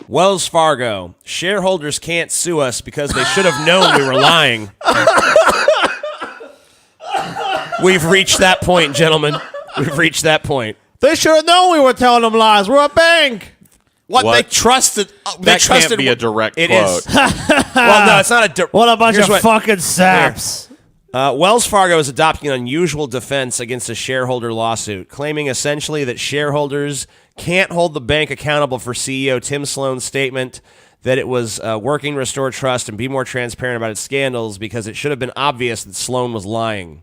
Wells Fargo. Shareholders can't sue us because they should have known we were lying. We've reached that point, gentlemen. We've reached that point. They should have known we were telling them lies. We're a bank. What? They trusted. They trusted. Can't be a direct quote. It is. Well, no, it's not a. What a bunch of fucking saps. Wells Fargo is adopting an unusual defense against a shareholder lawsuit, claiming essentially that shareholders can't hold the bank accountable for CEO Tim Sloan's statement that it was working to restore trust and be more transparent about its scandals because it should have been obvious that Sloan was lying.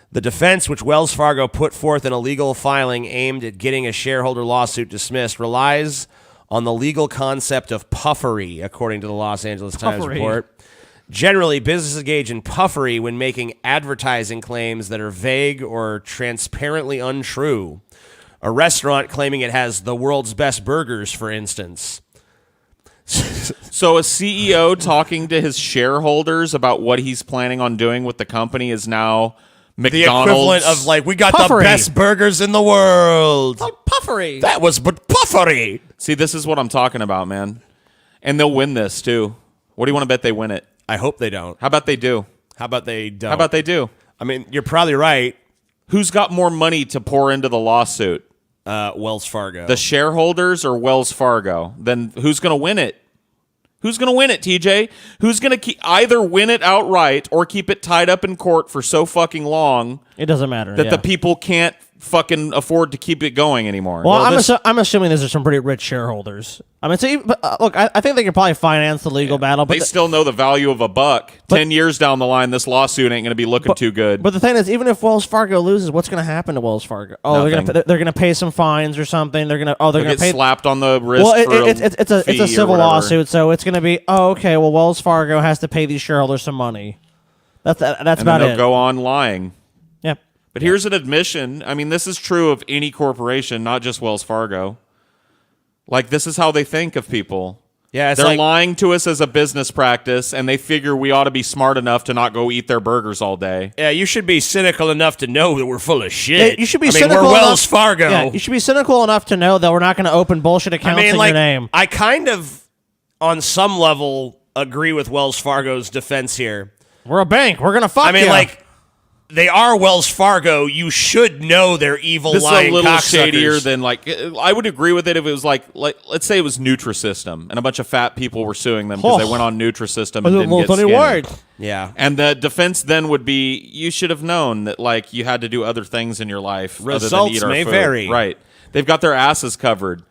The defense, which Wells Fargo put forth in a legal filing aimed at getting a shareholder lawsuit dismissed, relies on the legal concept of puffery, according to the Los Angeles Times report. Generally, businesses engage in puffery when making advertising claims that are vague or transparently untrue. A restaurant claiming it has the world's best burgers, for instance. So a CEO talking to his shareholders about what he's planning on doing with the company is now McDonald's. The equivalent of like, we got puffery. the best burgers in the world. Oh, puffery. That was but puffery. See, this is what I'm talking about, man. And they'll win this, too. What do you want to bet they win it? I hope they don't. How about they do? How about they don't? How about they do? I mean, you're probably right. Who's got more money to pour into the lawsuit? Wells Fargo. The shareholders or Wells Fargo? Then who's going to win it? Who's going to win it, TJ? Who's going to either win it outright or keep it tied up in court for so fucking long It doesn't matter. that the people can't fucking afford to keep it going anymore? Well, I'm assuming these are some pretty rich shareholders. I mean, look, I think they can probably finance the legal battle, but they still know the value of a buck. 10 years down the line, this lawsuit ain't going to be looking too good. But the thing is, even if Wells Fargo loses, what's going to happen to Wells Fargo? Oh, they're going to pay some fines or something. They're going to get pay slapped on the wrist. Well, it's a civil lawsuit, so it's going to be okay. Well, Wells Fargo has to pay these shareholders some money. That's about then they'll it. go on lying. Yep. But here's an admission. I mean, this is true of any corporation, not just Wells Fargo. Like, this is how they think of people. Yeah, they're lying to us as a business practice, and they figure we ought to be smart enough to not go eat their burgers all day. Yeah, you should be cynical enough to know that we're full of shit. You should be cynical we're Wells Fargo. Yeah, you should be cynical enough to know that we're not going to open bullshit accounts in your name. I kind of, on some level, agree with Wells Fargo's defense here. We're a bank. We're going to fuck you. They are Wells Fargo. You should know they're evil, this lying is a little cocksuckers. shadier than, like, I would agree with it if it was like let's say it was Nutrisystem and a bunch of fat people were suing them because they went on Nutrisystem and didn't get skinny. Yeah. And the defense then would be, you should have known that, like, you had to do other things in your life. Results other than eat our may food. vary. Right. They've got their asses covered.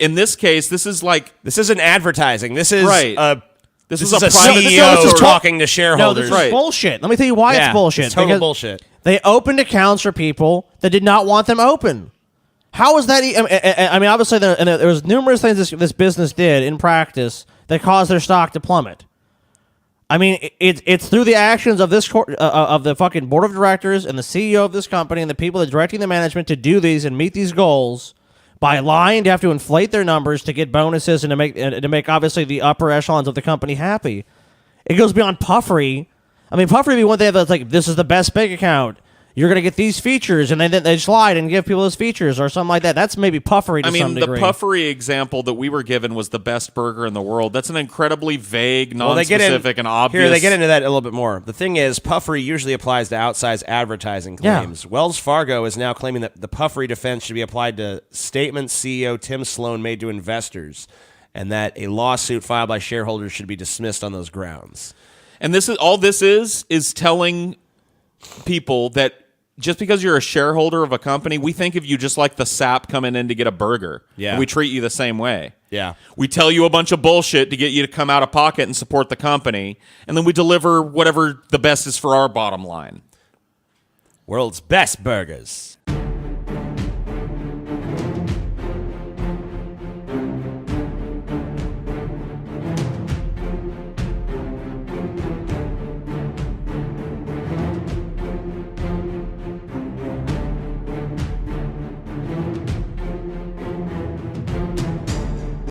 In this case, this isn't advertising. This is right. This is a private CEO talking to shareholders. No, this is bullshit. Let me tell you why it's bullshit. It's total bullshit. They opened accounts for people that did not want them open. How is that? I mean, obviously, there was numerous things this business did in practice that caused their stock to plummet. I mean, it's through the actions of this of the fucking board of directors and the CEO of this company and the people that are directing the management to do these and meet these goals. By lying, to have to inflate their numbers to get bonuses and to make obviously the upper echelons of the company happy. It goes beyond puffery. I mean, puffery would be one thing that's like, this is the best bank account. You're going to get these features, and then they slide and give people those features or something like that. That's maybe puffery to some degree. The puffery example that we were given was the best burger in the world. That's an incredibly vague, non-specific, and obvious. Here, they get into that a little bit more. The thing is, puffery usually applies to outsized advertising claims. Yeah. Wells Fargo is now claiming that the puffery defense should be applied to statements CEO Tim Sloan made to investors, and that a lawsuit filed by shareholders should be dismissed on those grounds. And this is telling people that just because you're a shareholder of a company, we think of you just like the sap coming in to get a burger. Yeah. And we treat you the same way. Yeah. We tell you a bunch of bullshit to get you to come out of pocket and support the company, and then we deliver whatever the best is for our bottom line. World's best burgers.